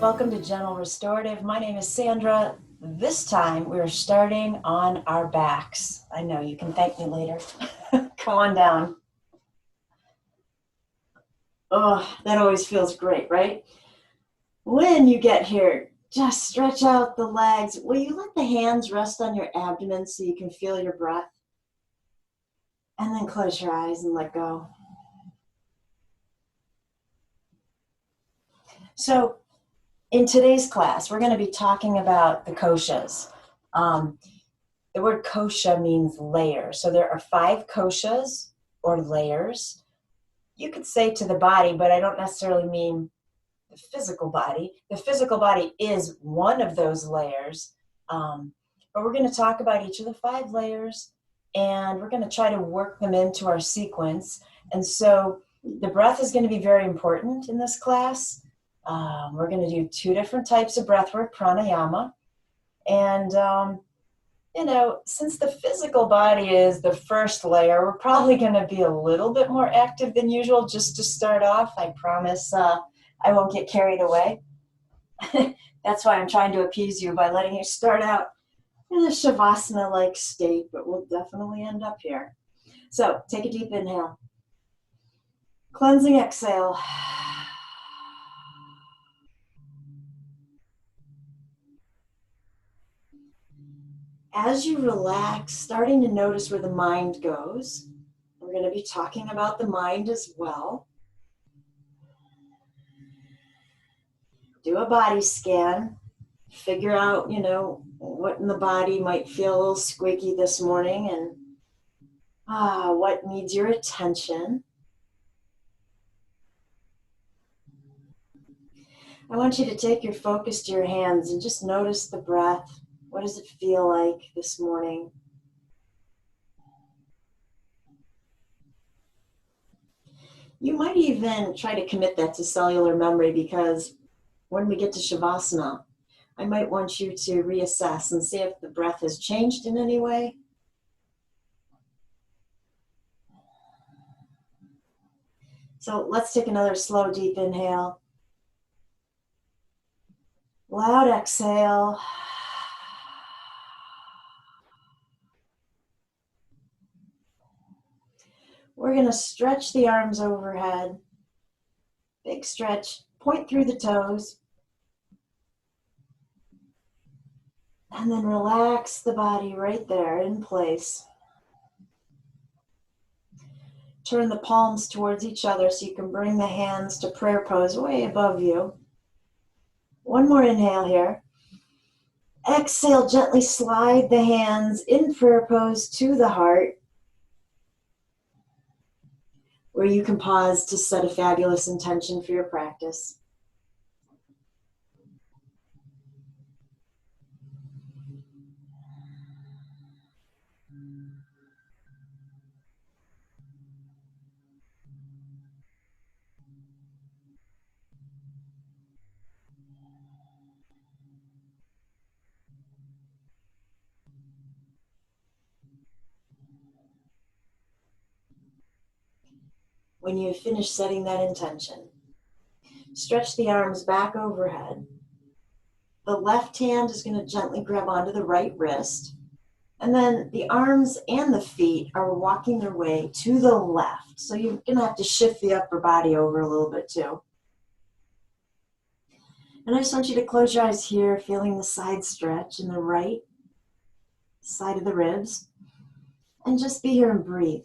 Welcome to Gentle Restorative. My name is Sandra. This time we're starting on our backs. I know, you can thank me later. Come on down. Oh, that always feels great, right? When you get here, just stretch out the legs. Will you let the hands rest on your abdomen so you can feel your breath? And then close your eyes and let go. So, in today's class, we're going to be talking about the koshas. The word kosha means layer. So there are 5 koshas, or layers. You could say to the body, but I don't necessarily mean the physical body. The physical body is one of those layers. But we're going to talk about each of the 5 layers, and we're going to try to work them into our sequence. And so the breath is going to be very important in this class. We're going to do 2 different types of breath work, pranayama. And, since the physical body is the first layer, we're probably going to be a little bit more active than usual just to start off. I promise I won't get carried away. That's why I'm trying to appease you by letting you start out in a shavasana-like state, but we'll definitely end up here. So take a deep inhale. Cleansing exhale. As you relax, starting to notice where the mind goes. We're going to be talking about the mind as well. Do a body scan. Figure out, what in the body might feel a little squeaky this morning and what needs your attention. I want you to take your focus to your hands and just notice the breath. What does it feel like this morning? You might even try to commit that to cellular memory, because when we get to shavasana, I might want you to reassess and see if the breath has changed in any way. So let's take another slow, deep inhale. Loud exhale. We're going to stretch the arms overhead. Big stretch. Point through the toes. And then relax the body right there in place. Turn the palms towards each other so you can bring the hands to prayer pose way above you. One more inhale here. Exhale, gently slide the hands in prayer pose to the heart, where you can pause to set a fabulous intention for your practice. When you finish setting that intention, stretch the arms back overhead. The left hand is going to gently grab onto the right wrist, and then the arms and the feet are walking their way to the left. So you're going to have to shift the upper body over a little bit too. And I just want you to close your eyes here, feeling the side stretch in the right side of the ribs, and just be here and breathe.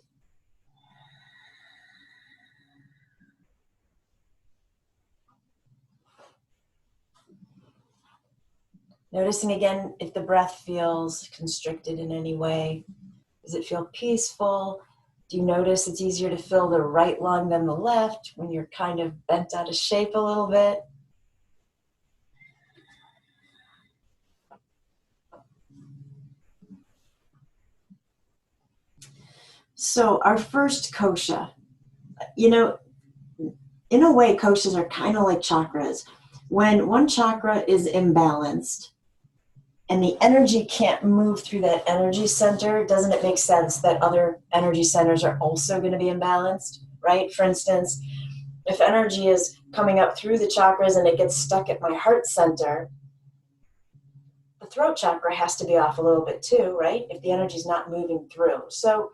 Noticing again if the breath feels constricted in any way. Does it feel peaceful? Do you notice it's easier to fill the right lung than the left when you're kind of bent out of shape a little bit? So our first kosha, in a way, koshas are kind of like chakras. When one chakra is imbalanced and the energy can't move through that energy center, doesn't it make sense that other energy centers are also going to be imbalanced, right? For instance, If energy is coming up through the chakras and it gets stuck at my heart center, the throat chakra has to be off a little bit too, right? If the energy is not moving through. So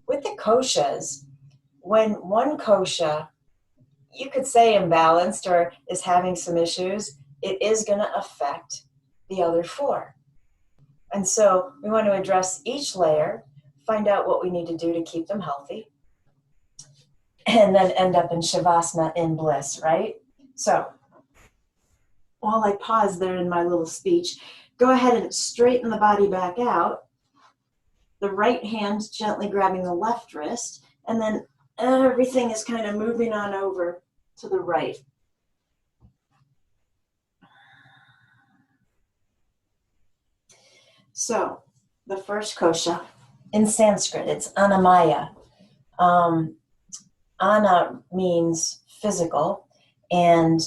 with the koshas, when one kosha, you could say imbalanced or is having some issues, it is going to affect the other four. And so we want to address each layer, find out what we need to do to keep them healthy, and then end up in shavasana, in bliss, right? So while I pause there in my little speech, go ahead and straighten the body back out. The right hand gently grabbing the left wrist, and then everything is kind of moving on over to the right. So the first kosha, in Sanskrit, it's Annamaya. Anna means physical, and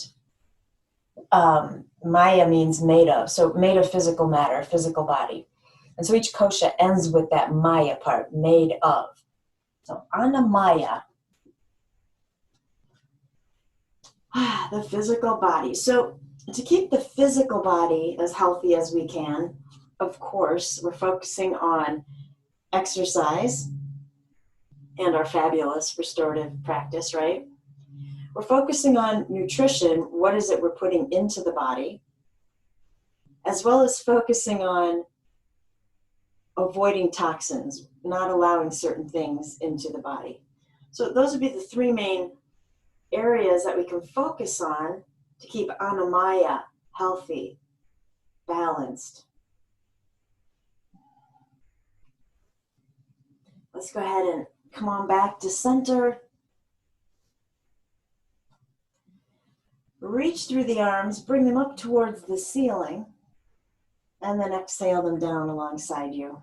Maya means made of. So made of physical matter, physical body. And so each kosha ends with that Maya part, made of. So Annamaya, the physical body. So to keep the physical body as healthy as we can, of course, we're focusing on exercise and our fabulous restorative practice, right? We're focusing on nutrition. What is it we're putting into the body? As well as focusing on avoiding toxins, not allowing certain things into the body. So those would be the three main areas that we can focus on to keep Annamaya healthy, balanced. Let's go ahead and come on back to center. Reach through the arms, bring them up towards the ceiling, and then exhale them down alongside you.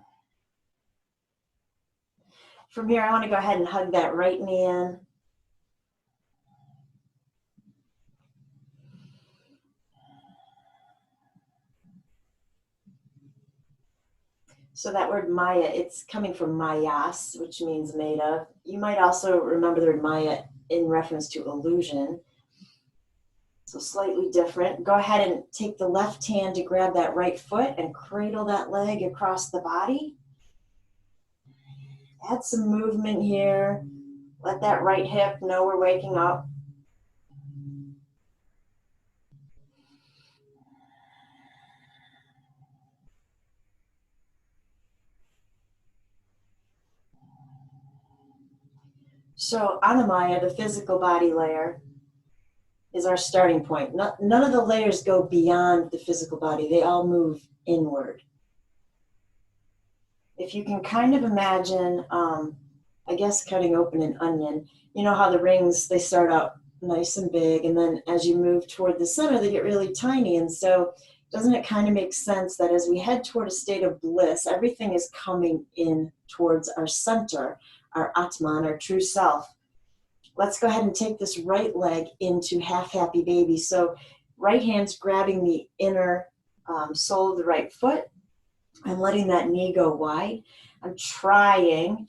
From here, I want to go ahead and hug that right knee in. So that word Maya, it's coming from Mayas, which means made of. You might also remember the word Maya in reference to illusion. So slightly different. Go ahead and take the left hand to grab that right foot and cradle that leg across the body. Add some movement here. Let that right hip know we're waking up. So Annamaya, the physical body layer, is our starting point. None of the layers go beyond the physical body. They all move inward. If you can kind of imagine, I guess, cutting open an onion, you know how the rings, they start out nice and big, and then as you move toward the center, they get really tiny. And so doesn't it kind of make sense that as we head toward a state of bliss, everything is coming in towards our center, our Atman, our true self? Let's go ahead and take this right leg into half happy baby. So right hand's grabbing the inner sole of the right foot. I'm letting that knee go wide. I'm trying,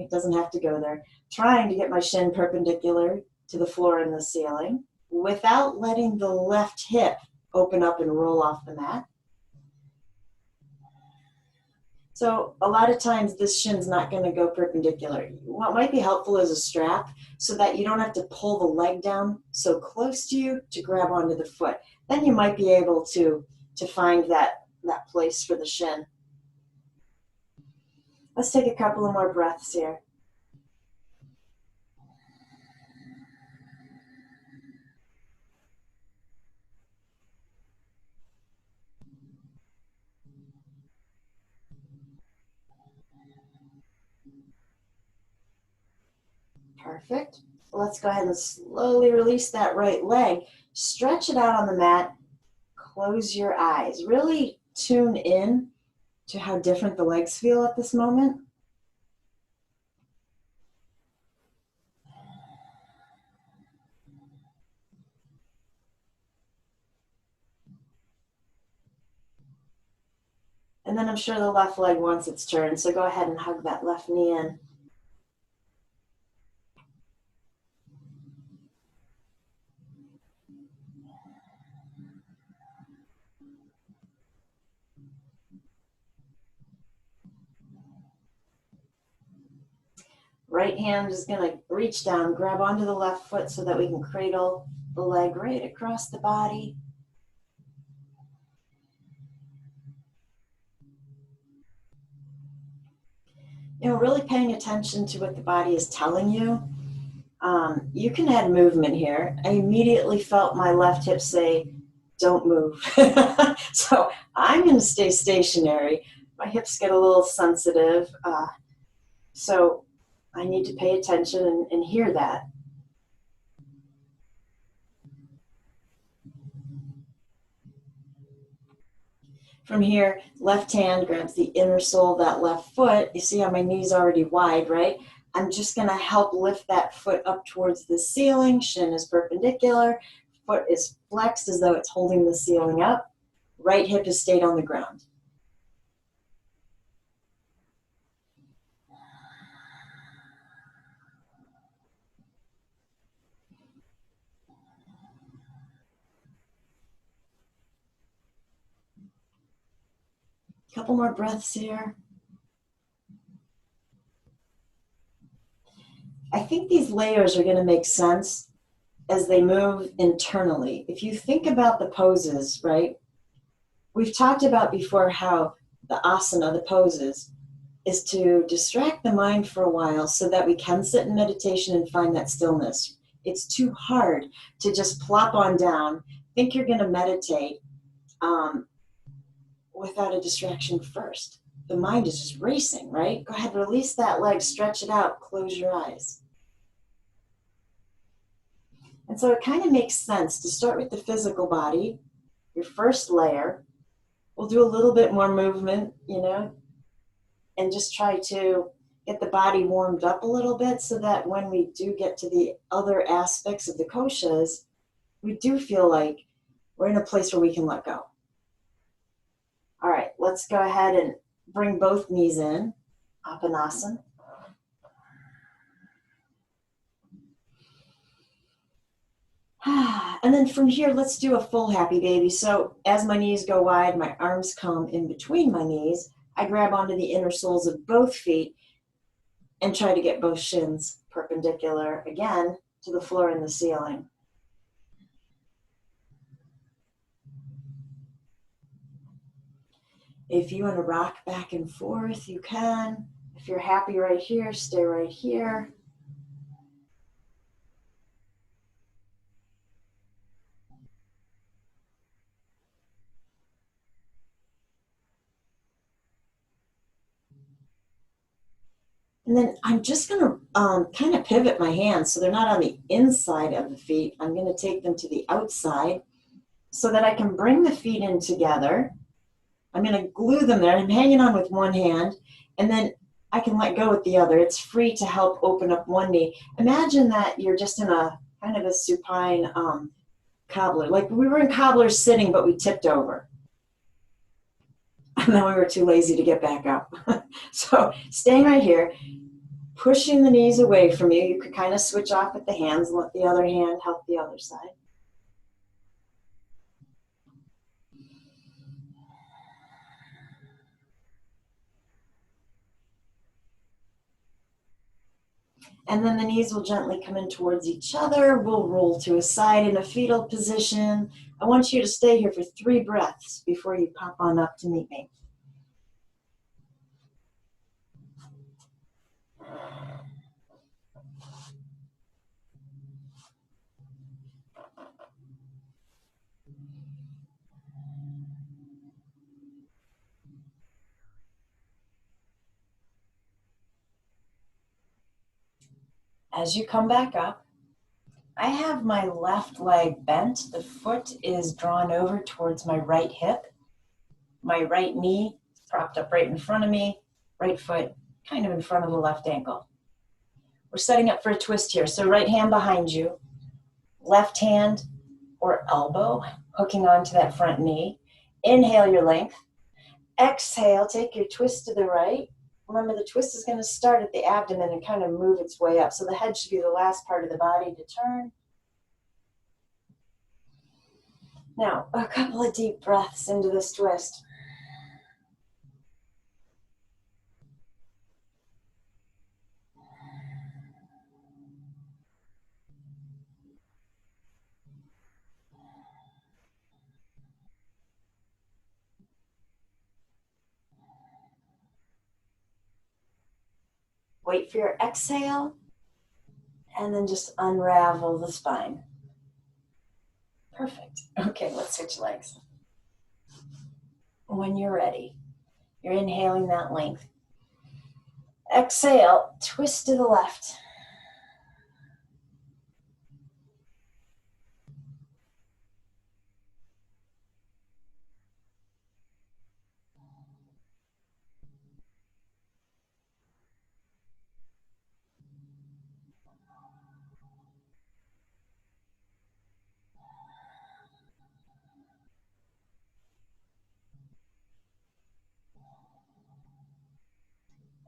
it doesn't have to go there, trying to get my shin perpendicular to the floor and the ceiling without letting the left hip open up and roll off the mat. So a lot of times this shin's not going to go perpendicular. What might be helpful is a strap so that you don't have to pull the leg down so close to you to grab onto the foot. Then you might be able to find that place for the shin. Let's take a couple of more breaths here. Perfect. Let's go ahead and slowly release that right leg. Stretch it out on the mat. Close your eyes. Really tune in to how different the legs feel at this moment. And then I'm sure the left leg wants its turn, so go ahead and hug that left knee in. right hand is going to reach down, grab onto the left foot so that we can cradle the leg right across the body. You know, really paying attention to what the body is telling you. You can add movement here. I immediately felt my left hip say, don't move. So I'm going to stay stationary. My hips get a little sensitive. So I need to pay attention and hear that. From here, left hand grabs the inner sole of that left foot. You see how my knee's already wide, right? I'm just going to help lift that foot up towards the ceiling. Shin is perpendicular. Foot is flexed as though it's holding the ceiling up. Right hip has stayed on the ground. Couple more breaths here. I think these layers are going to make sense as they move internally. If you think about the poses, right? We've talked about before how the asana, the poses, is to distract the mind for a while so that we can sit in meditation and find that stillness. It's too hard to just plop on down, think you're going to meditate without a distraction first. The mind is just racing, right? Go ahead, release that leg, stretch it out, close your eyes. And so it kind of makes sense to start with the physical body, your first layer. We'll do a little bit more movement, you know, and just try to get the body warmed up a little bit so that when we do get to the other aspects of the koshas, we do feel like we're in a place where we can let go. All right, let's go ahead and bring both knees in, Apanasana. And then from here, let's do a full happy baby. So as my knees go wide, my arms come in between my knees. I grab onto the inner soles of both feet and try to get both shins perpendicular again to the floor and the ceiling. If you want to rock back and forth, you can. If you're happy right here, stay right here. And then I'm just going to kind of pivot my hands so they're not on the inside of the feet. I'm going to take them to the outside so that I can bring the feet in together. I'm going to glue them there. I'm hanging on with one hand, and then I can let go with the other. It's free to help open up one knee. Imagine that you're just in a kind of a supine cobbler. Like we were in cobblers sitting, but we tipped over. And then we were too lazy to get back up. So staying right here, pushing the knees away from you. You could kind of switch off with the hands, let the other hand help the other side. And then the knees will gently come in towards each other. We'll roll to a side in a fetal position. I want you to stay here for 3 breaths before you pop on up to meet me. As you come back up, I have my left leg bent. The foot is drawn over towards my right hip. My right knee is propped up right in front of me. Right foot kind of in front of the left ankle. We're setting up for a twist here. So right hand behind you, left hand or elbow hooking onto that front knee. Inhale your length. Exhale, take your twist to the right. Remember, the twist is going to start at the abdomen and kind of move its way up. So the head should be the last part of the body to turn. Now, a couple of deep breaths into this twist. Wait for your exhale, and then just unravel the spine. Perfect. Okay, let's switch legs. When you're ready, you're inhaling that length. Exhale, twist to the left.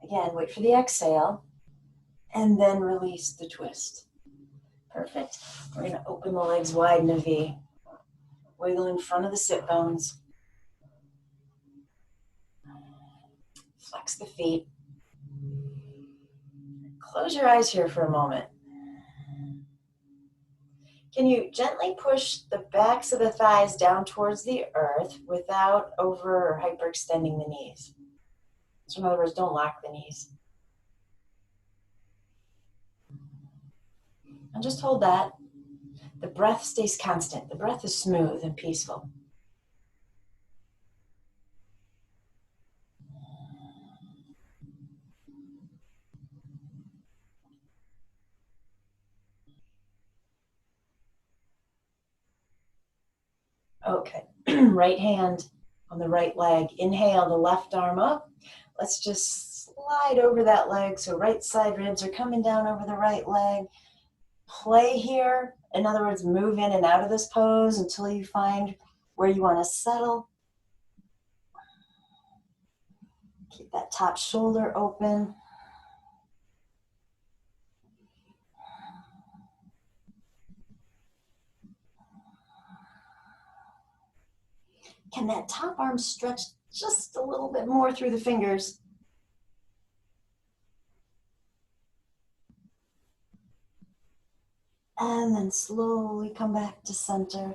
Again, wait for the exhale, and then release the twist. Perfect. We're going to open the legs wide in a V. Wiggle in front of the sit bones. Flex the feet. Close your eyes here for a moment. Can you gently push the backs of the thighs down towards the earth without over or hyperextending the knees? So in other words, don't lock the knees. And just hold that. The breath stays constant. The breath is smooth and peaceful. Okay, right hand on the right leg. Inhale the left arm up. Let's just slide over that leg. So right side ribs are coming down over the right leg. Play here. In other words, move in and out of this pose until you find where you want to settle. Keep that top shoulder open. Can that top arm stretch just a little bit more through the fingers? And then slowly come back to center.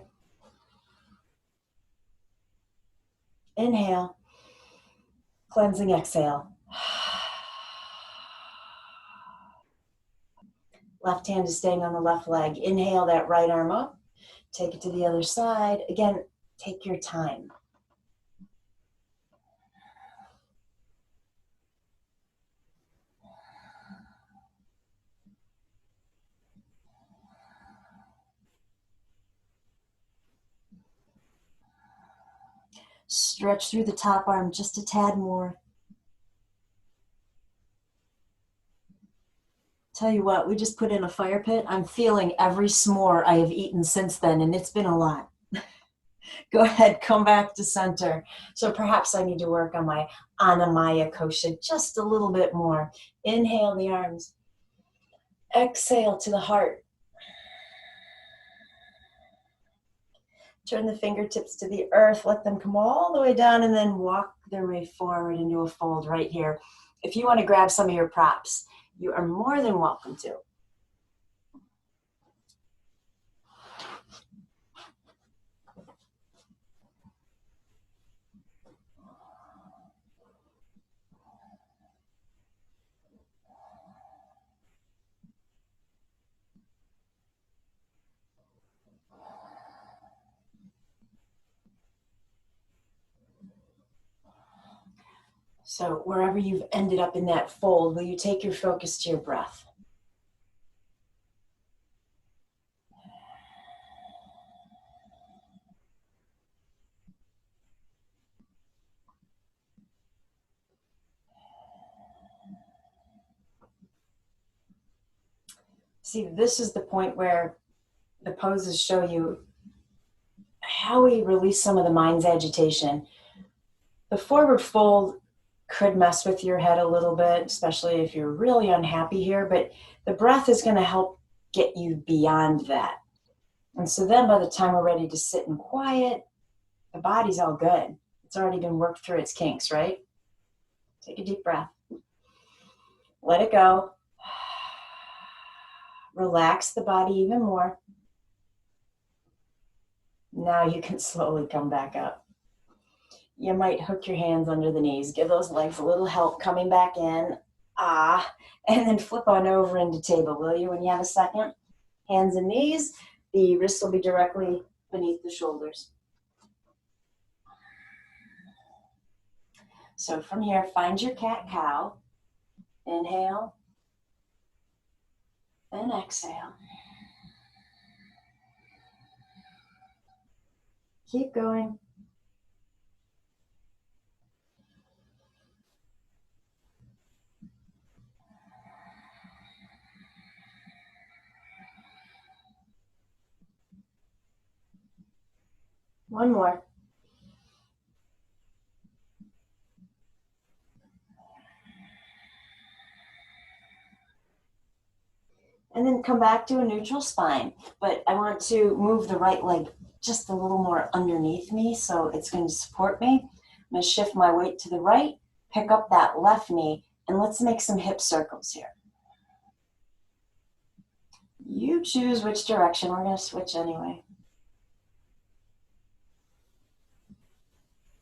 Inhale. Cleansing exhale. Left hand is staying on the left leg. Inhale that right arm up. Take it to the other side. Again, take your time. Stretch through the top arm just a tad more. Tell you what, we just put in a fire pit. I'm feeling every s'more I have eaten since then, and it's been a lot. Go ahead, come back to center. So perhaps I need to work on my Anamaya Kosha just a little bit more. Inhale the arms. Exhale to the heart. Turn the fingertips to the earth. Let them come all the way down and then walk their way forward into a fold right here. If you want to grab some of your props, you are more than welcome to. So wherever you've ended up in that fold, will you take your focus to your breath? See, this is the point where the poses show you how we release some of the mind's agitation. The forward fold could mess with your head a little bit, especially if you're really unhappy here, but the breath is going to help get you beyond that. And so then by the time we're ready to sit in quiet, the body's all good. It's already been worked through its kinks, right? Take a deep breath. Let it go. Relax the body even more. Now you can slowly come back up. You might hook your hands under the knees. Give those legs a little help coming back in. Ah, and then flip on over into table, will you, when you have a second? Hands and knees. The wrists will be directly beneath the shoulders. So from here, find your cat-cow. Inhale and exhale. Keep going. One more. And then come back to a neutral spine. But I want to move the right leg just a little more underneath me, so it's going to support me. I'm going to shift my weight to the right, pick up that left knee, and let's make some hip circles here. You choose which direction. We're going to switch anyway.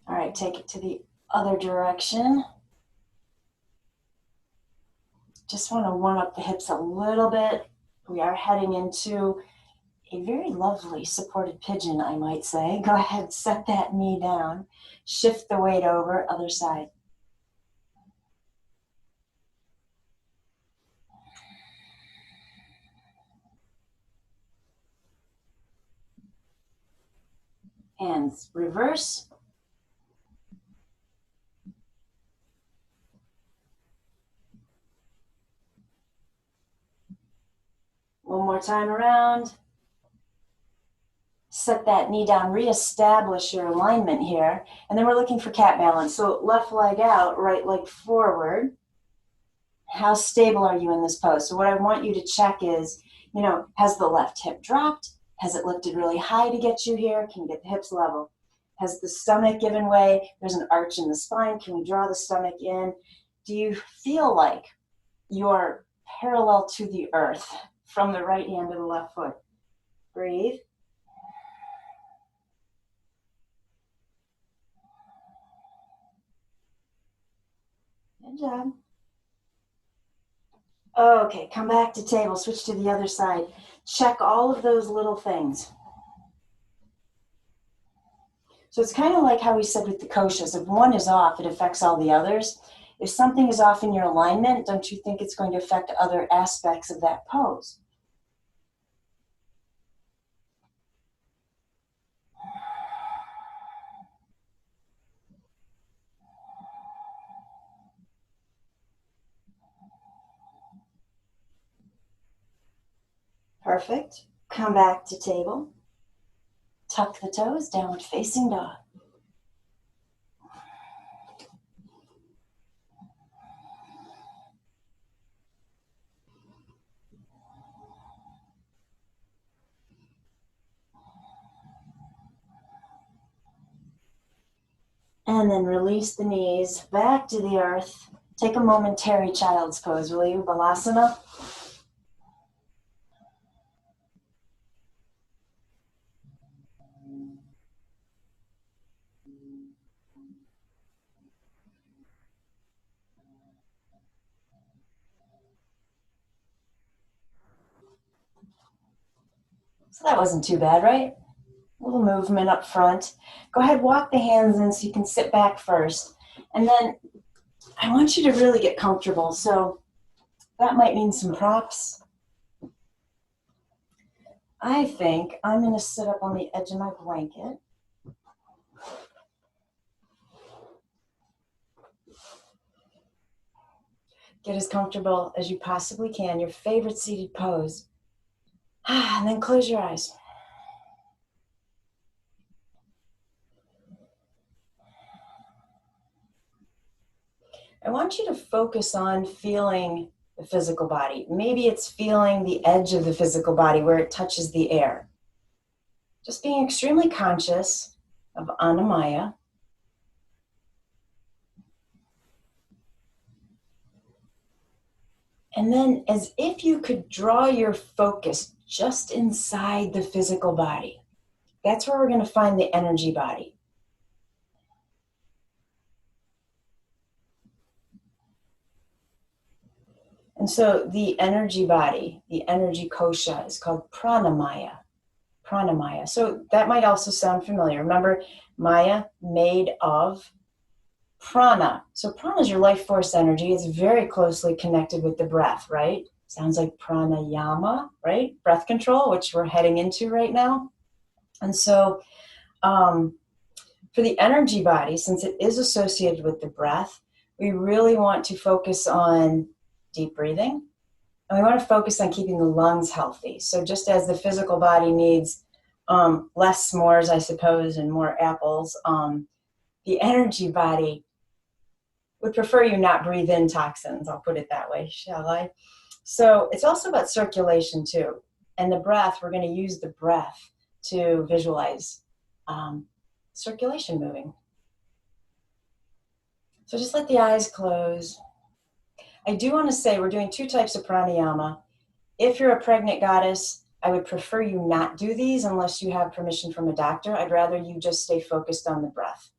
All right, take it to the other direction. Just want to warm up the hips a little bit. We are heading into a very lovely supported pigeon, I might say. Go ahead, set that knee down. Shift the weight over, other side. Hands reverse. One more time around. Set that knee down, reestablish your alignment here. And then we're looking for cat balance. So left leg out, right leg forward. How stable are you in this pose? So what I want you to check is, has the left hip dropped? Has it lifted really high to get you here? Can you get the hips level? Has the stomach given way? There's an arch in the spine. Can we draw the stomach in? Do you feel like you're parallel to the earth from the right hand to the left foot? Breathe. Good job. Okay, come back to table, switch to the other side. Check all of those little things. So it's kind of like how we said with the koshas. If one is off, it affects all the others. If something is off in your alignment, don't you think it's going to affect other aspects of that pose? Perfect. Come back to table. Tuck the toes, downward facing dog. And then release the knees back to the earth. Take a momentary child's pose, will you? Balasana. So that wasn't too bad, right? A little movement up front. Go ahead, walk the hands in so you can sit back first. And then I want you to really get comfortable. So that might mean some props. I think I'm going to sit up on the edge of my blanket. Get as comfortable as you possibly can, your favorite seated pose. And then close your eyes. I want you to focus on feeling the physical body. Maybe it's feeling the edge of the physical body where it touches the air. Just being extremely conscious of Annamaya. And then as if you could draw your focus just inside the physical body. That's where we're going to find the energy body. And so the energy body, the energy kosha, is called pranamaya. Pranamaya. So that might also sound familiar. Remember, Maya made of prana. So prana is your life force energy. It's very closely connected with the breath, right? Sounds like pranayama, right? Breath control, which we're heading into right now. And so for the energy body, since it is associated with the breath, we really want to focus on deep breathing. And we want to focus on keeping the lungs healthy. So just as the physical body needs less s'mores, I suppose, and more apples, the energy body would prefer you not breathe in toxins. I'll put it that way, shall I? So it's also about circulation too. And the breath, we're going to use the breath to visualize circulation moving. So just let the eyes close. I do want to say we're doing 2 types of pranayama. If you're a pregnant goddess, I would prefer you not do these unless you have permission from a doctor. I'd rather you just stay focused on the breath.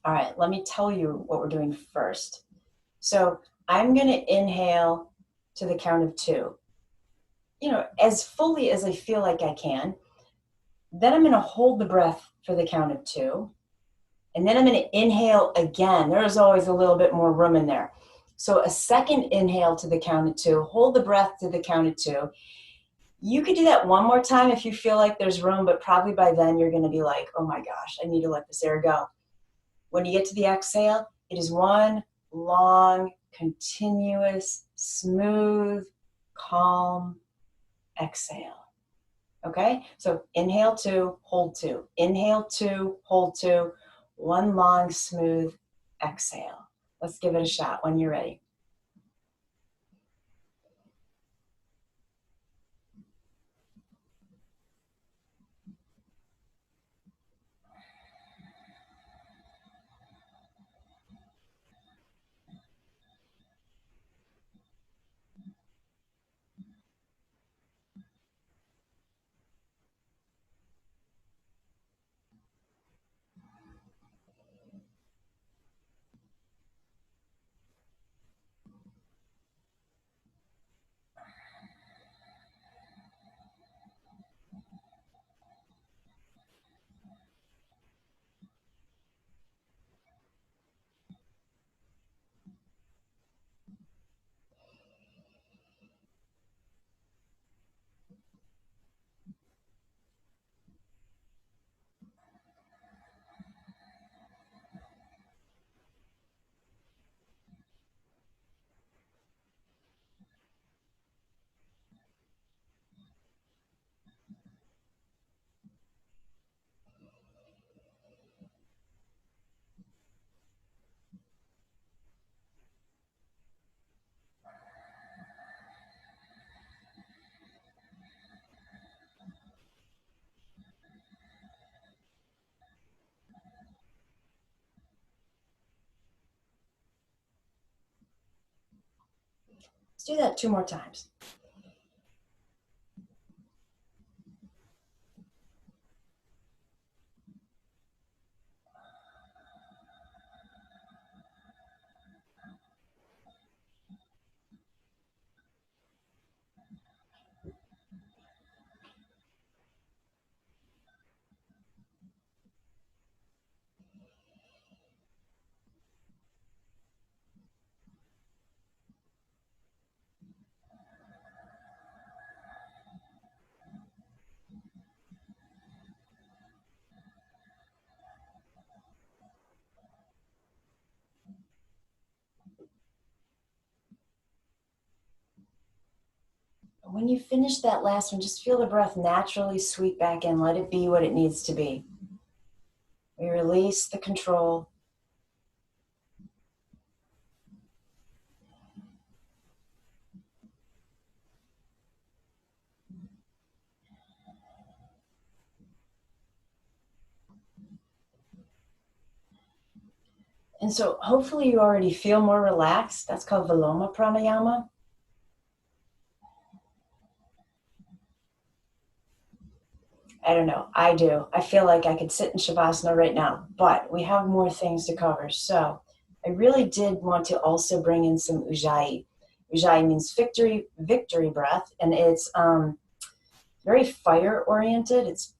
All right, let me tell you what we're doing first. So I'm going to inhale to the count of 2, as fully as I feel like I can. Then I'm going to hold the breath for the count of 2. And then I'm going to inhale again. There's always a little bit more room in there. So a second inhale to the count of 2, hold the breath to the count of 2. You could do that one more time if you feel like there's room, but probably by then you're going to be like, oh my gosh, I need to let this air go. When you get to the exhale, it is one long, continuous, smooth, calm exhale. Okay? So inhale 2, hold 2. Inhale 2, hold 2. One long, smooth exhale. Let's give it a shot when you're ready. Let's do that 2 more times. When you finish that last one, just feel the breath naturally sweep back in. Let it be what it needs to be. We release the control. And so hopefully you already feel more relaxed. That's called Viloma Pranayama. I don't know. I do. I feel like I could sit in shavasana right now, but we have more things to cover. So I really did want to also bring in some ujjayi. Ujjayi means victory breath, and it's very fire oriented. It's,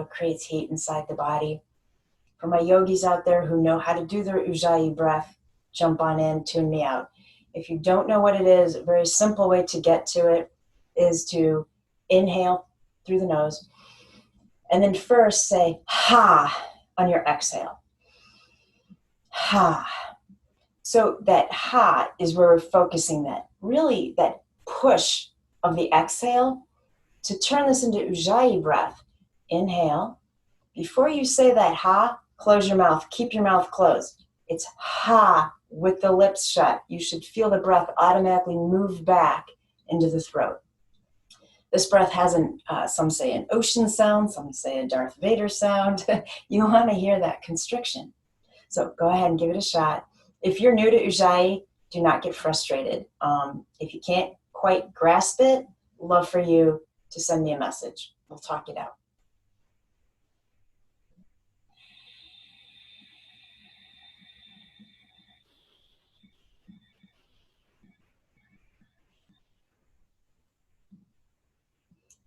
creates heat inside the body. For my yogis out there who know how to do their ujjayi breath, jump on in, tune me out. If you don't know what it is, a very simple way to get to it is to inhale through the nose, and then first say ha on your exhale. Ha. So that ha is where we're focusing that push of the exhale to turn this into ujjayi breath. Inhale. Before you say that ha, close your mouth. Keep your mouth closed. It's ha with the lips shut. You should feel the breath automatically move back into the throat. This breath has some say an ocean sound, some say a Darth Vader sound. You want to hear that constriction. So go ahead and give it a shot. If you're new to ujjayi, do not get frustrated. If you can't quite grasp it, love for you to send me a message. We'll talk it out.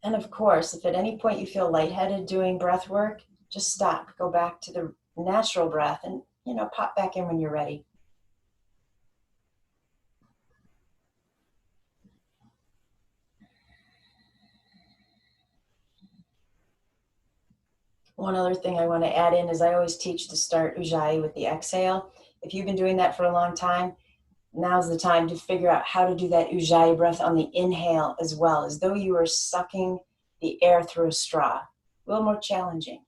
And of course, if at any point you feel lightheaded doing breath work, just stop. Go back to the natural breath and, pop back in when you're ready. One other thing I want to add in is I always teach to start ujjayi with the exhale. If you've been doing that for a long time, now's the time to figure out how to do that ujjayi breath on the inhale as well, as though you are sucking the air through a straw. A little more challenging.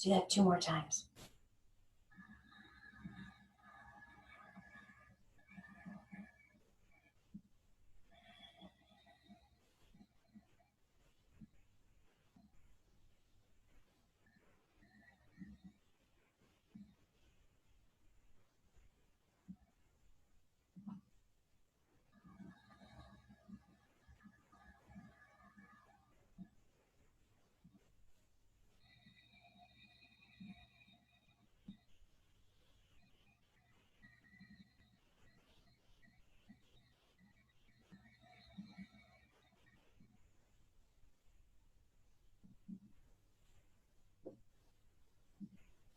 Do that 2 more times.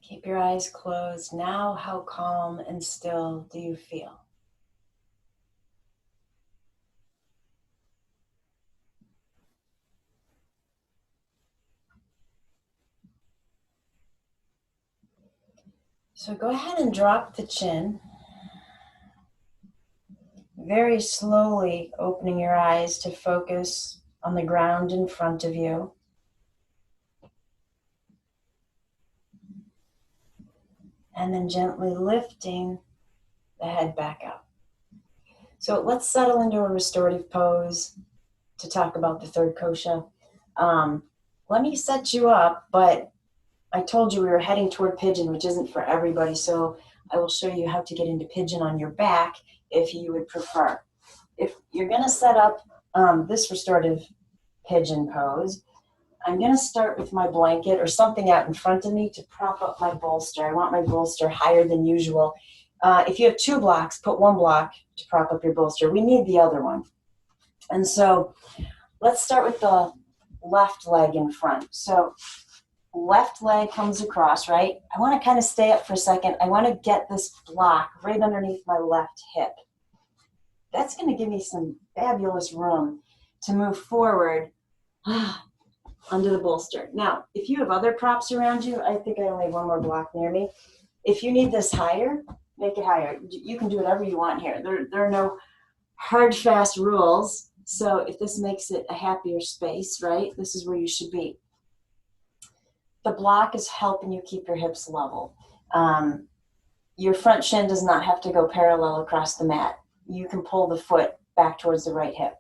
Keep your eyes closed. Now, how calm and still do you feel? So go ahead and drop the chin. Very slowly opening your eyes to focus on the ground in front of you. And then gently lifting the head back up. So let's settle into a restorative pose to talk about the third kosha. Let me set you up, but I told you we were heading toward pigeon, which isn't for everybody, so I will show you how to get into pigeon on your back if you would prefer. If you're going to set up this restorative pigeon pose, I'm going to start with my blanket or something out in front of me to prop up my bolster. I want my bolster higher than usual. If you have 2 blocks, put 1 block to prop up your bolster. We need the other one. And so let's start with the left leg in front. So left leg comes across, right? I want to kind of stay up for a second. I want to get this block right underneath my left hip. That's going to give me some fabulous room to move forward under the bolster. Now, if you have other props around you, I think I only have one more block near me. If you need this higher, make it higher. You can do whatever you want here. There are no hard, fast rules. So if this makes it a happier space, right, this is where you should be. The block is helping you keep your hips level. Your front shin does not have to go parallel across the mat. You can pull the foot back towards the right hip.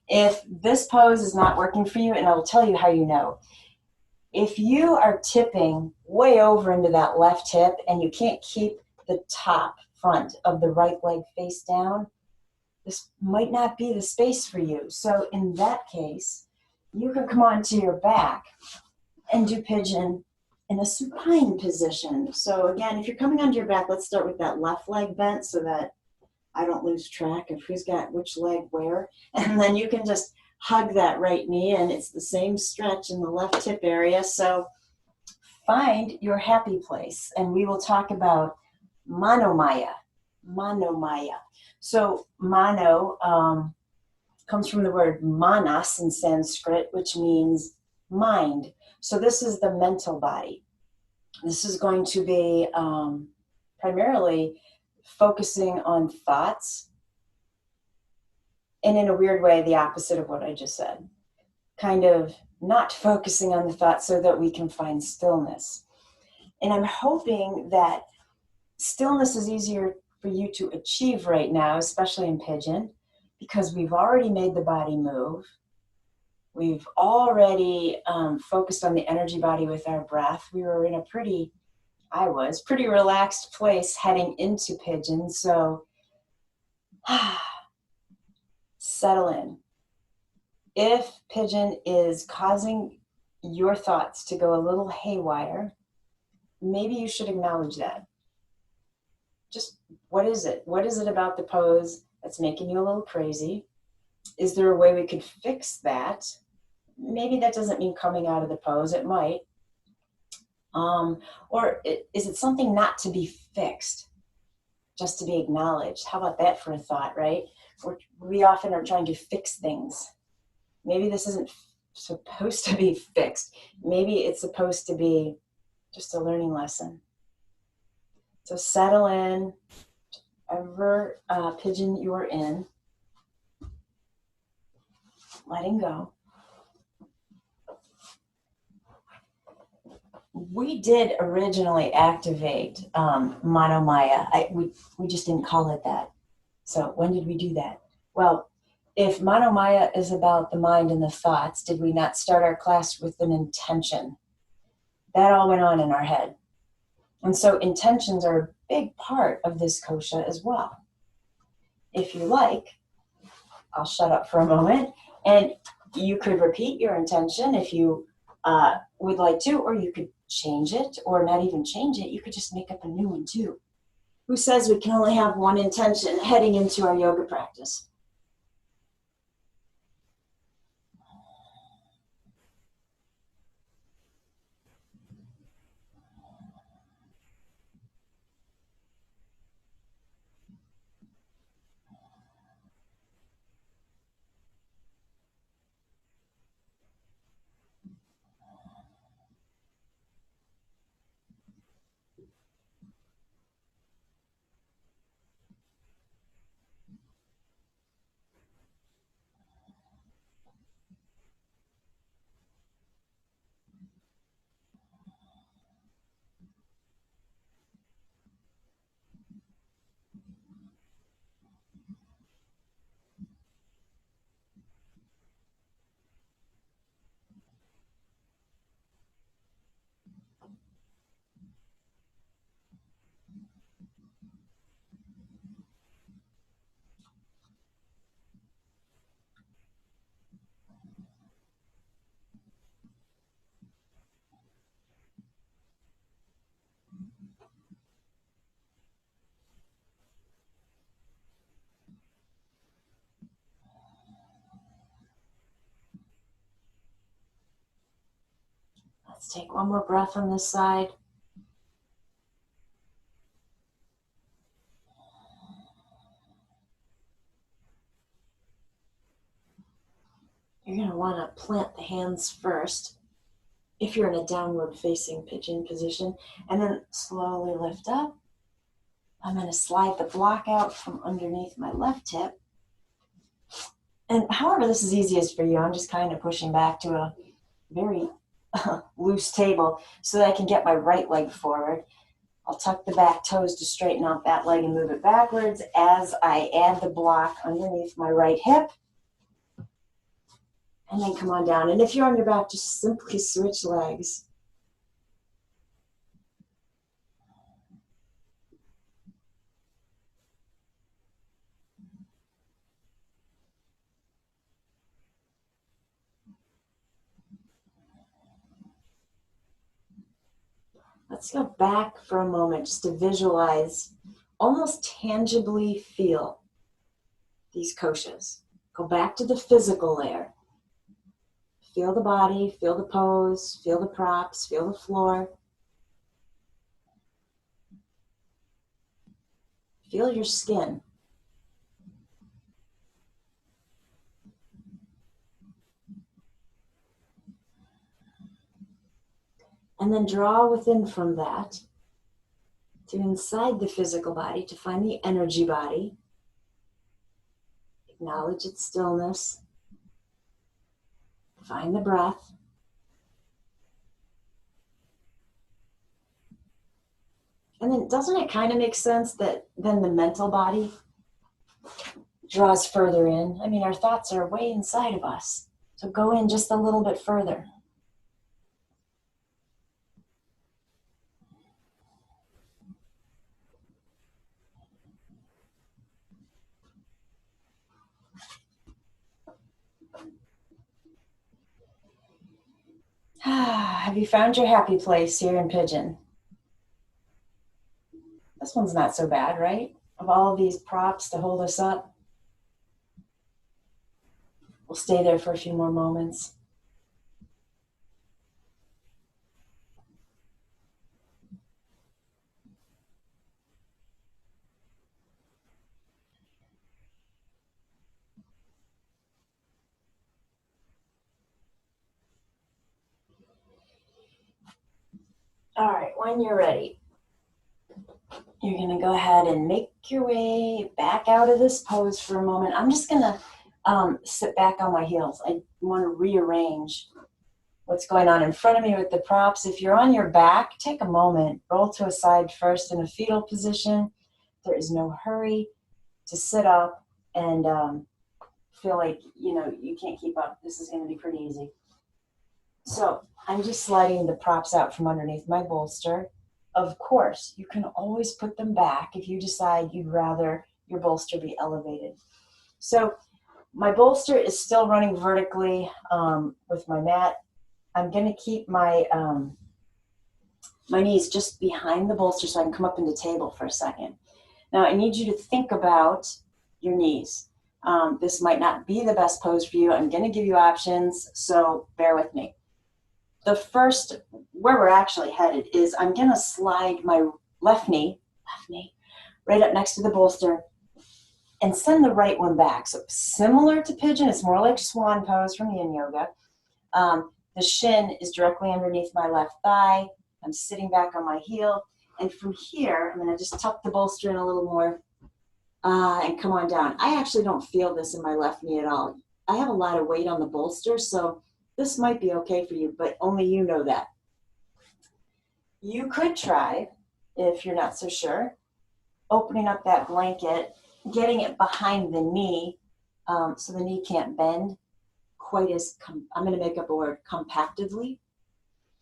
If this pose is not working for you, and I will tell you how you know, if you are tipping way over into that left hip and you can't keep the top front of the right leg face down, this might not be the space for you. So in that case, you can come onto your back and do pigeon in a supine position. So again, if you're coming onto your back, let's start with that left leg bent so that I don't lose track of who's got which leg where. And then you can just hug that right knee, and it's the same stretch in the left hip area. So find your happy place, and we will talk about manomaya. Manomaya. So mano comes from the word manas in Sanskrit, which means mind. So this is the mental body. This is going to be primarily focusing on thoughts, and in a weird way, the opposite of what I just said. Kind of not focusing on the thoughts so that we can find stillness. And I'm hoping that stillness is easier for you to achieve right now, especially in pigeon, because we've already made the body move. We've already focused on the energy body with our breath. We were in a pretty relaxed place heading into pigeon. So settle in. If pigeon is causing your thoughts to go a little haywire, maybe you should acknowledge that. Just what is it? What is it about the pose that's making you a little crazy? Is there a way we could fix that? Maybe that doesn't mean coming out of the pose. It might. Or is it something not to be fixed, just to be acknowledged? How about that for a thought, right? We often are trying to fix things. Maybe this isn't supposed to be fixed. Maybe it's supposed to be just a learning lesson. So settle in, whatever pigeon you're in, letting go. We did originally activate Manomaya. We just didn't call it that. So when did we do that? Well, if Manomaya is about the mind and the thoughts, did we not start our class with an intention? That all went on in our head. And so intentions are a big part of this kosha as well. If you like, I'll shut up for a moment, and you could repeat your intention if you would like to, or you could change it, or not even change it. You could just make up a new one too. Who says we can only have one intention heading into our yoga practice? Let's take one more breath on this side. You're going to want to plant the hands first if you're in a downward facing pigeon position, and then slowly lift up. I'm going to slide the block out from underneath my left hip. And however this is easiest for you, I'm just kind of pushing back to a very loose table so that I can get my right leg forward. I'll tuck the back toes to straighten out that leg and move it backwards as I add the block underneath my right hip. And then come on down. And if you're on your back, just simply switch legs. Let's go back for a moment just to visualize, almost tangibly feel these koshas. Go back to the physical layer. Feel the body, feel the pose, feel the props, feel the floor. Feel your skin. And then draw within from that to inside the physical body to find the energy body. Acknowledge its stillness. Find the breath. And then doesn't it kind of make sense that then the mental body draws further in? I mean, our thoughts are way inside of us. So go in just a little bit further. Have you found your happy place here in pigeon? This one's not so bad, right? Of all of these props to hold us up. We'll stay there for a few more moments. All right, when you're ready, you're going to go ahead and make your way back out of this pose for a moment. I'm just going to sit back on my heels. I want to rearrange what's going on in front of me with the props. If you're on your back, take a moment, roll to a side first in a fetal position. There is no hurry to sit up and feel like, you can't keep up. This is going to be pretty easy. So I'm just sliding the props out from underneath my bolster. Of course, you can always put them back if you decide you'd rather your bolster be elevated. So my bolster is still running vertically with my mat. I'm going to keep my knees just behind the bolster so I can come up into table for a second. Now I need you to think about your knees. This might not be the best pose for you. I'm going to give you options, so bear with me. The first, where we're actually headed, is I'm going to slide my left knee right up next to the bolster and send the right one back. So similar to pigeon, it's more like swan pose from yin yoga. The shin is directly underneath my left thigh. I'm sitting back on my heel. And from here, I'm going to just tuck the bolster in a little more and come on down. I actually don't feel this in my left knee at all. I have a lot of weight on the bolster, so this might be okay for you, but only you know that. You could try, if you're not so sure, opening up that blanket, getting it behind the knee so the knee can't bend quite as, I'm going to make up a word, compactedly.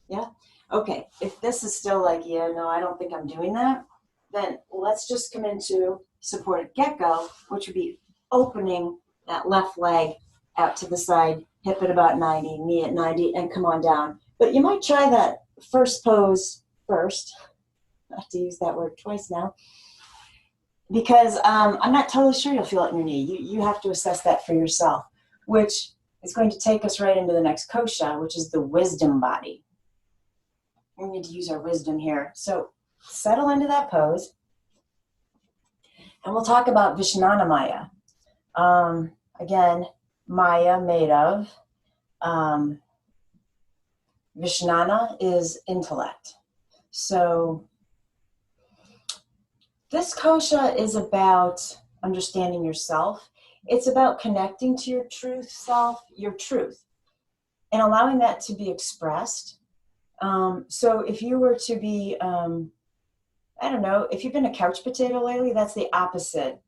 Yeah? Okay, if this is still like, yeah, no, I don't think I'm doing that, then let's just come into supported gecko, which would be opening that left leg out to the side, hip at about 90, knee at 90, and come on down. But you might try that first pose first. I have to use that word twice now. Because I'm not totally sure you'll feel it in your knee. You have to assess that for yourself, which is going to take us right into the next kosha, which is the wisdom body. we need to use our wisdom here. So settle into that pose. And we'll talk about Vishnana Maya. Again, Maya made of. Vishnana is intellect. So this kosha is about understanding yourself. It's about connecting to your truth self, your truth, and allowing that to be expressed. So if you were to be, I don't know, if you've been a couch potato lately, that's the opposite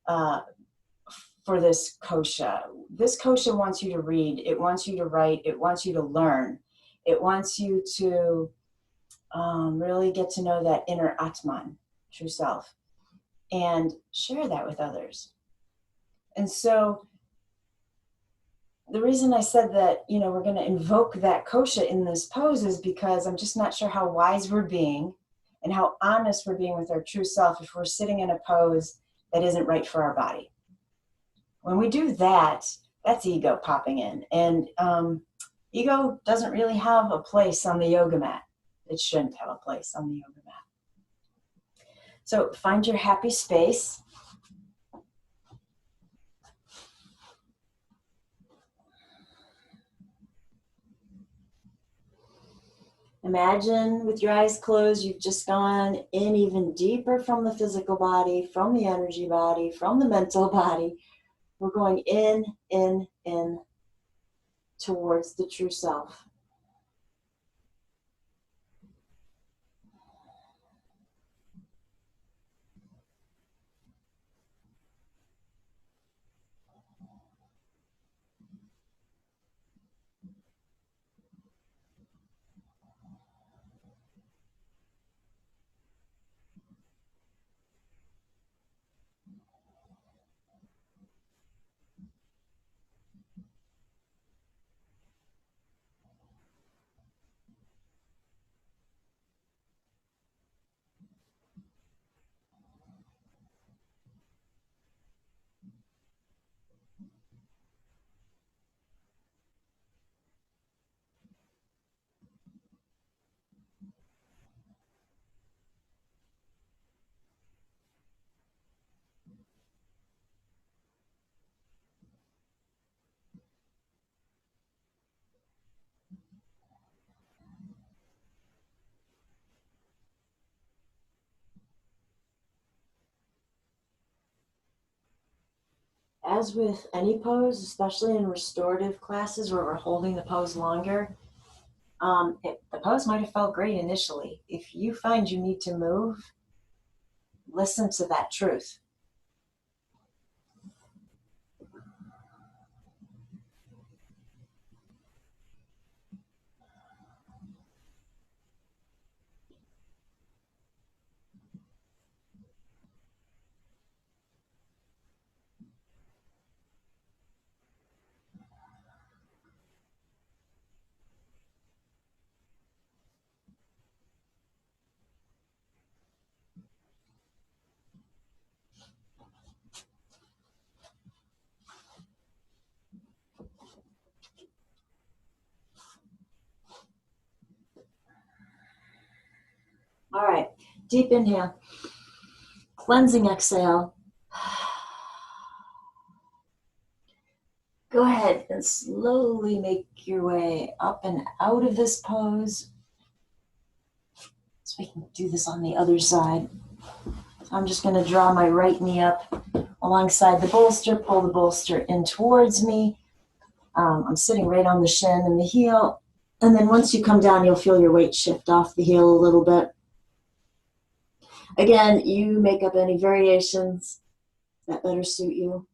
for this kosha. This kosha wants you to read, it wants you to write, it wants you to learn. It wants you to really get to know that inner Atman, true self, and share that with others. And so the reason I said that, we're going to invoke that kosha in this pose is because I'm just not sure how wise we're being and how honest we're being with our true self if we're sitting in a pose that isn't right for our body. When we do that, that's ego popping in. And ego doesn't really have a place on the yoga mat. It shouldn't have a place on the yoga mat. So find your happy space. Imagine with your eyes closed, you've just gone in even deeper from the physical body, from the energy body, from the mental body. We're going in towards the true self. As with any pose, especially in restorative classes where we're holding the pose longer, the pose might have felt great initially. If you find you need to move, listen to that truth. All right, deep inhale, cleansing exhale. Go ahead and slowly make your way up and out of this pose. So we can do this on the other side. I'm just going to draw my right knee up alongside the bolster, pull the bolster in towards me. I'm sitting right on the shin and the heel. And then once you come down, you'll feel your weight shift off the heel a little bit. Again, you make up any variations that better suit you.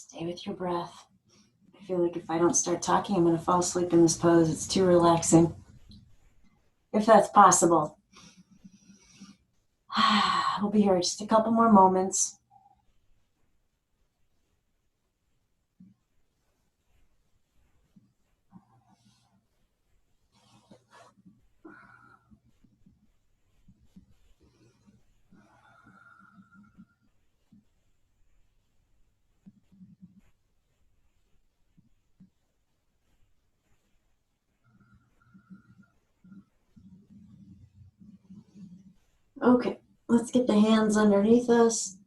Stay with your breath. I feel like if I don't start talking, I'm going to fall asleep in this pose. It's too relaxing. If that's possible. We'll be here just a couple more moments. Okay, let's get the hands underneath us.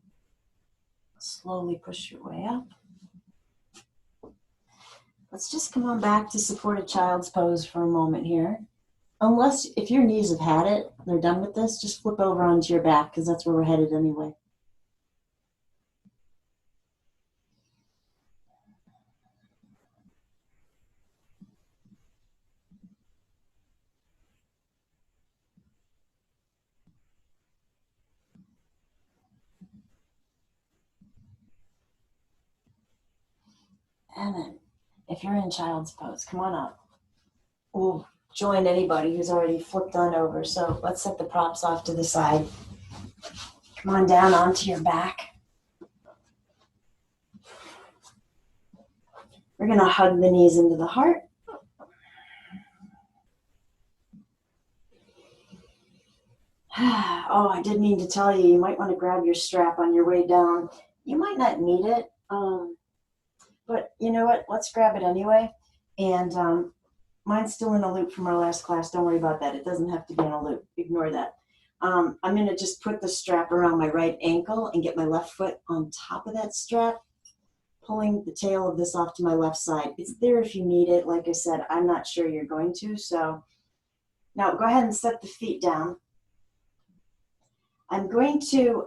Slowly push your way up. Let's just come on back to supported child's pose for a moment here. Unless, if your knees have had it, they're done with this, just flip over onto your back because that's where we're headed anyway. And then, if you're in child's pose, come on up. We'll join anybody who's already flipped on over. So let's set the props off to the side. Come on down onto your back. We're going to hug the knees into the heart. Oh, I did mean to tell you, you might want to grab your strap on your way down. You might not need it, but you know what? Let's grab it anyway. And mine's still in a loop from our last class. Don't worry about that. It doesn't have to be in a loop. Ignore that. I'm going to just put the strap around my right ankle and get my left foot on top of that strap, pulling the tail of this off to my left side. It's there if you need it. Like I said, I'm not sure you're going to. So now go ahead and set the feet down. I'm going to,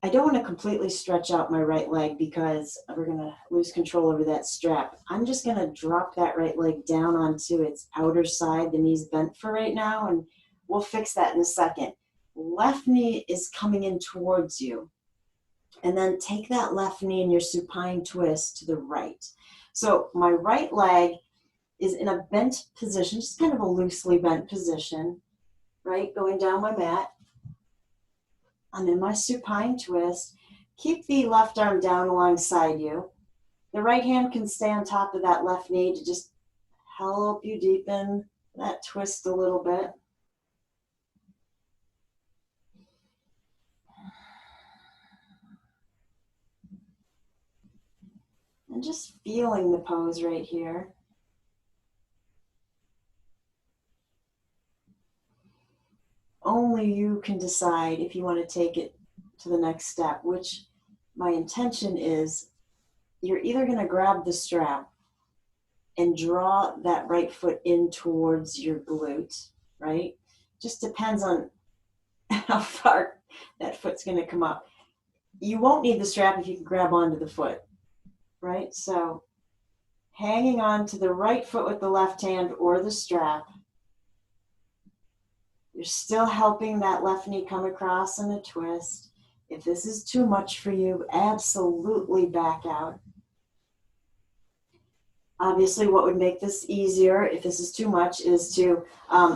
I don't want to completely stretch out my right leg because we're going to lose control over that strap. I'm just going to drop that right leg down onto its outer side. The knee's bent for right now, and we'll fix that in a second. Left knee is coming in towards you. And then take that left knee in your supine twist to the right. So my right leg is in a bent position, just kind of a loosely bent position, right? Going down my mat. I'm in my supine twist. Keep the left arm down alongside you. The right hand can stay on top of that left knee to just help you deepen that twist a little bit. And just feeling the pose right here. Only you can decide if you want to take it to the next step, which my intention is you're either going to grab the strap and draw that right foot in towards your glute, right? Just depends on how far that foot's going to come up. You won't need the strap if you can grab onto the foot, right? So hanging on to the right foot with the left hand or the strap. You're still helping that left knee come across in a twist. If this is too much for you, absolutely back out. Obviously, what would make this easier, if this is too much, is to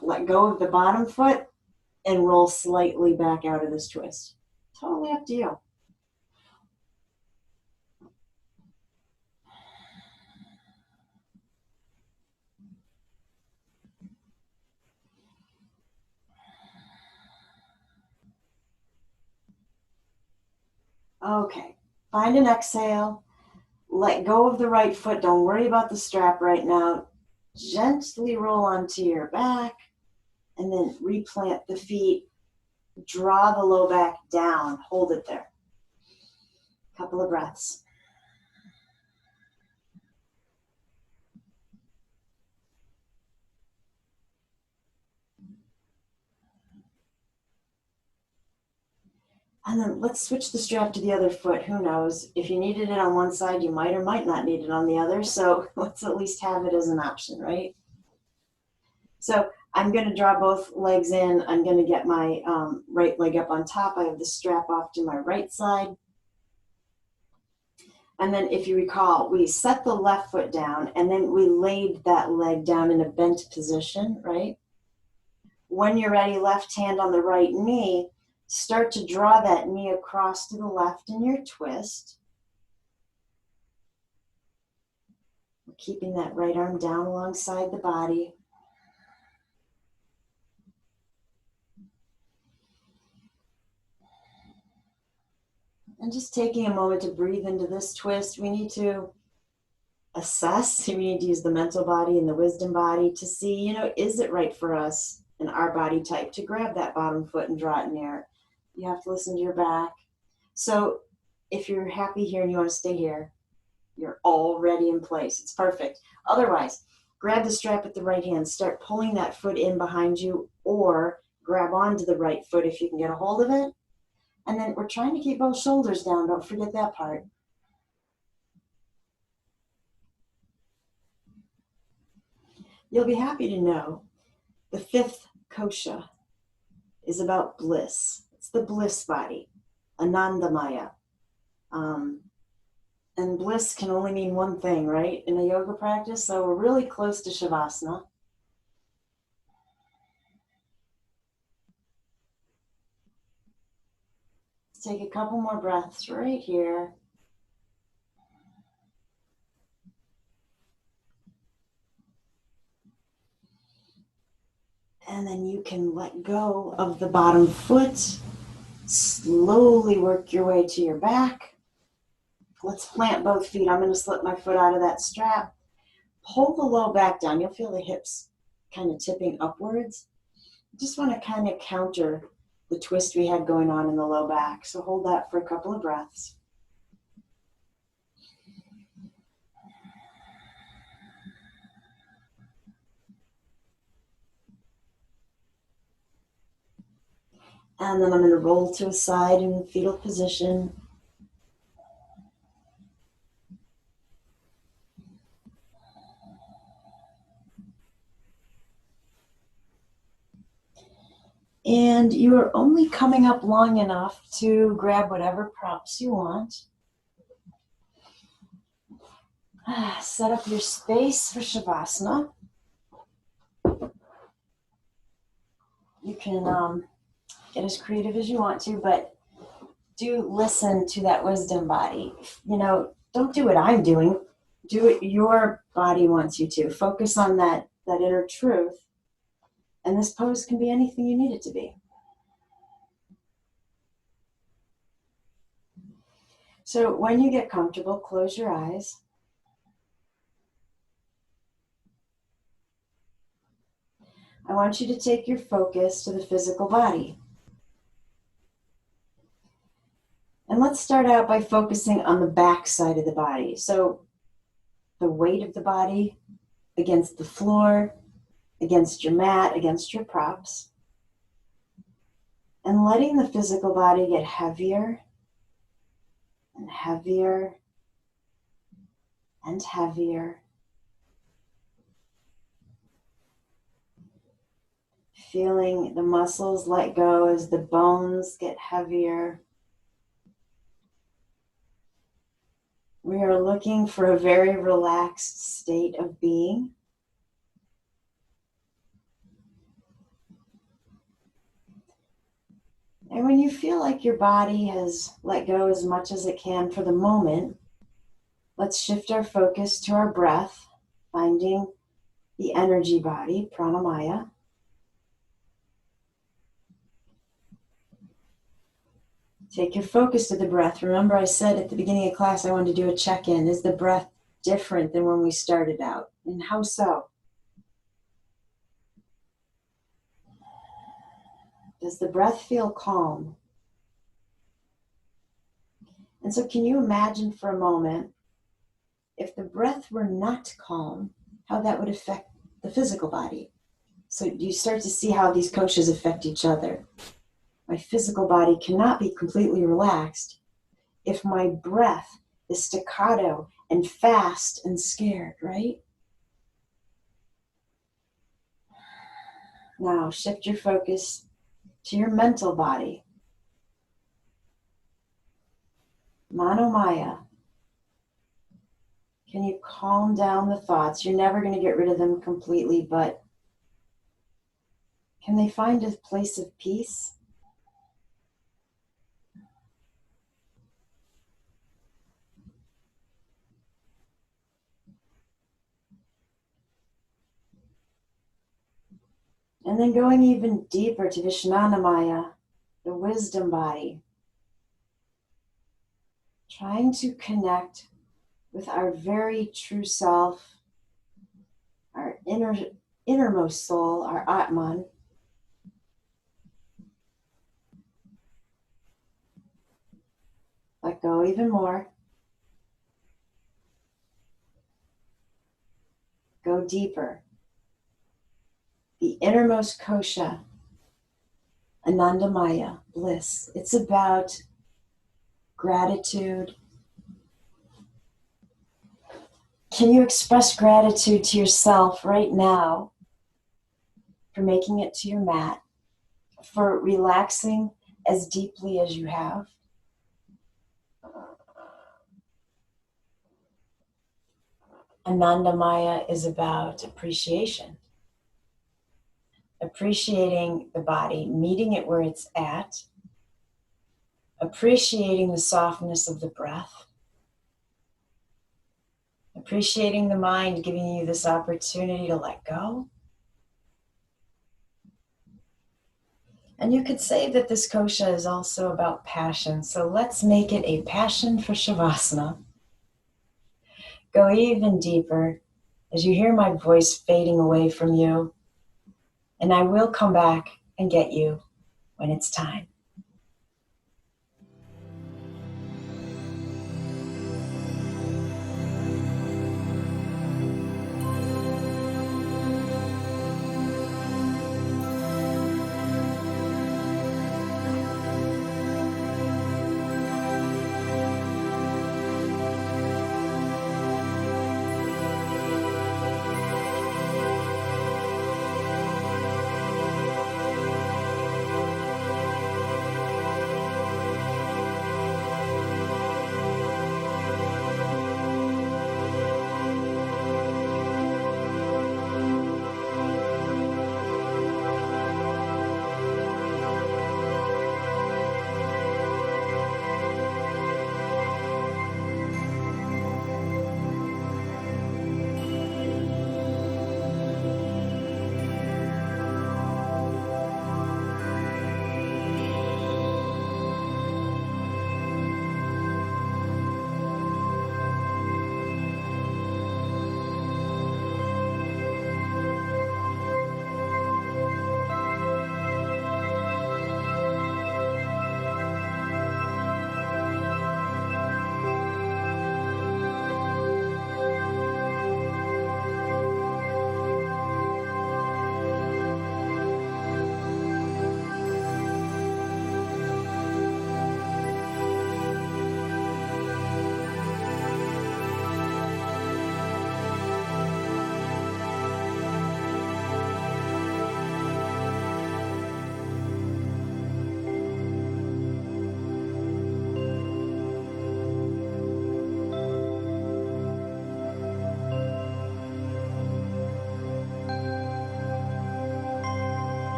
let go of the bottom foot and roll slightly back out of this twist. Totally up to you. Okay, find an exhale. Let go of the right foot. Don't worry about the strap right now. Gently roll onto your back and then replant the feet. Draw the low back down. Hold it there. Couple of breaths. And then let's switch the strap to the other foot. Who knows? If you needed it on one side, you might or might not need it on the other. So let's at least have it as an option, right? So I'm going to draw both legs in. I'm going to get my right leg up on top. I have the strap off to my right side. And then if you recall, we set the left foot down and then we laid that leg down in a bent position, right? When you're ready, left hand on the right knee, start to draw that knee across to the left in your twist. Keeping that right arm down alongside the body. And just taking a moment to breathe into this twist. We need to assess, we need to use the mental body and the wisdom body to see, is it right for us in our body type to grab that bottom foot and draw it in there? You have to listen to your back. So if you're happy here and you want to stay here, you're already in place. It's perfect. Otherwise, grab the strap with the right hand, start pulling that foot in behind you, or grab onto the right foot if you can get a hold of it. And then we're trying to keep both shoulders down. Don't forget that part. You'll be happy to know the fifth kosha is about bliss. It's the bliss body, Anandamaya. And bliss can only mean one thing, right, in a yoga practice. So we're really close to shavasana. Let's take a couple more breaths right here. And then you can let go of the bottom foot. Slowly work your way to your back. Let's plant both feet. I'm going to slip my foot out of that strap. Pull the low back down. You'll feel the hips kind of tipping upwards. Just want to kind of counter the twist we had going on in the low back. So hold that for a couple of breaths. And then I'm going to roll to a side in fetal position. And you are only coming up long enough to grab whatever props you want. Set up your space for shavasana. You can get as creative as you want to, but do listen to that wisdom body. Don't do what I'm doing. Do what your body wants you to. Focus on that inner truth. And this pose can be anything you need it to be. So when you get comfortable, close your eyes. I want you to take your focus to the physical body. And let's start out by focusing on the back side of the body. So the weight of the body against the floor, against your mat, against your props. And letting the physical body get heavier and heavier and heavier. Feeling the muscles let go as the bones get heavier. We are looking for a very relaxed state of being. And when you feel like your body has let go as much as it can for the moment, let's shift our focus to our breath, finding the energy body, pranamaya. Take your focus to the breath. Remember, I said at the beginning of class I wanted to do a check-in. Is the breath different than when we started out? And how so? Does the breath feel calm? And so can you imagine for a moment, if the breath were not calm, how that would affect the physical body? So you start to see how these koshas affect each other. My physical body cannot be completely relaxed if my breath is staccato and fast and scared, right? Now shift your focus to your mental body. Manomaya. Can you calm down the thoughts? You're never going to get rid of them completely, but can they find a place of peace? And then going even deeper to Vishnanamaya, the wisdom body. Trying to connect with our very true self, our innermost soul, our Atman. Let go even more. Go deeper. The innermost kosha, Anandamaya, bliss. It's about gratitude. Can you express gratitude to yourself right now for making it to your mat, for relaxing as deeply as you have? Anandamaya is about appreciation. Appreciating the body, meeting it where it's at, appreciating the softness of the breath, appreciating the mind giving you this opportunity to let go. And you could say that this kosha is also about passion, so let's make it a passion for shavasana. Go even deeper as you hear my voice fading away from you, and I will come back and get you when it's time.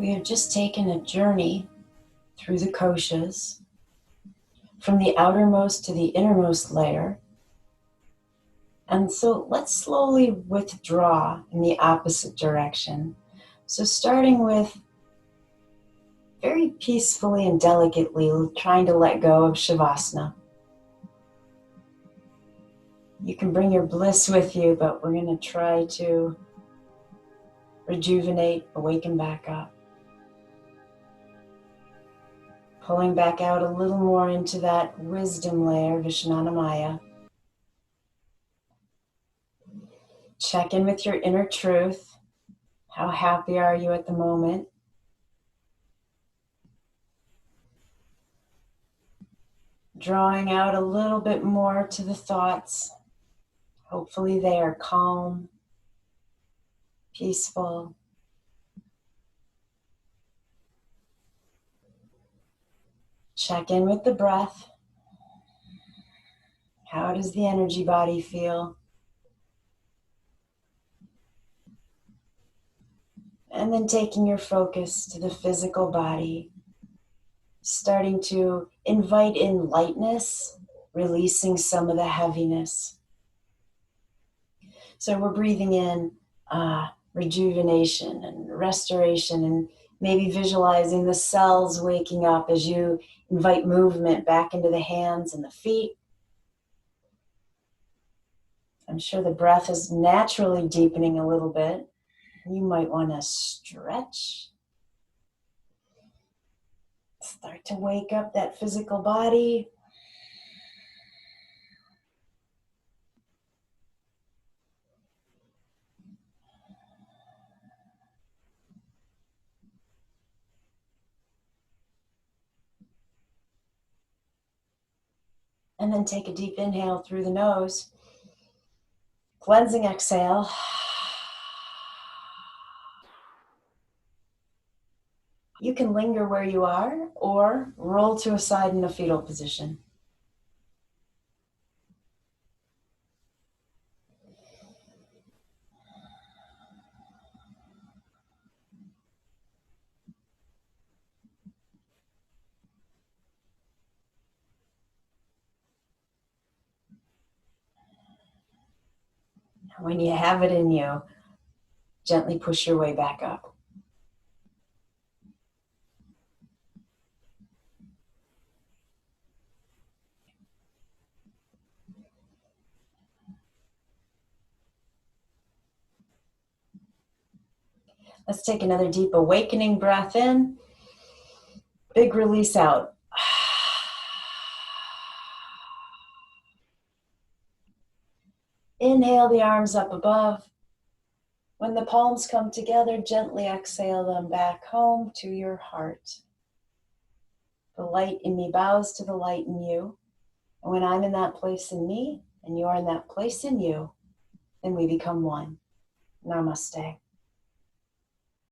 We have just taken a journey through the koshas, from the outermost to the innermost layer. And so let's slowly withdraw in the opposite direction. So starting with very peacefully and delicately trying to let go of shavasana. You can bring your bliss with you, but we're going to try to rejuvenate, awaken back up. Pulling back out a little more into that wisdom layer, Vishnanamaya. Check in with your inner truth. How happy are you at the moment? Drawing out a little bit more to the thoughts. Hopefully they are calm, peaceful. Check in with the breath. How does the energy body feel? And then taking your focus to the physical body, starting to invite in lightness, releasing some of the heaviness. So we're breathing in rejuvenation and restoration, and maybe visualizing the cells waking up as you invite movement back into the hands and the feet. I'm sure the breath is naturally deepening a little bit. You might want to stretch. Start to wake up that physical body. And then take a deep inhale through the nose. Cleansing exhale. You can linger where you are or roll to a side in a fetal position. When you have it in you, gently push your way back up. Let's take another deep awakening breath in. Big release out. Inhale the arms up above. When the palms come together, gently exhale them back home to your heart. The light in me bows to the light in you. And when I'm in that place in me, and you're in that place in you, then we become one. Namaste.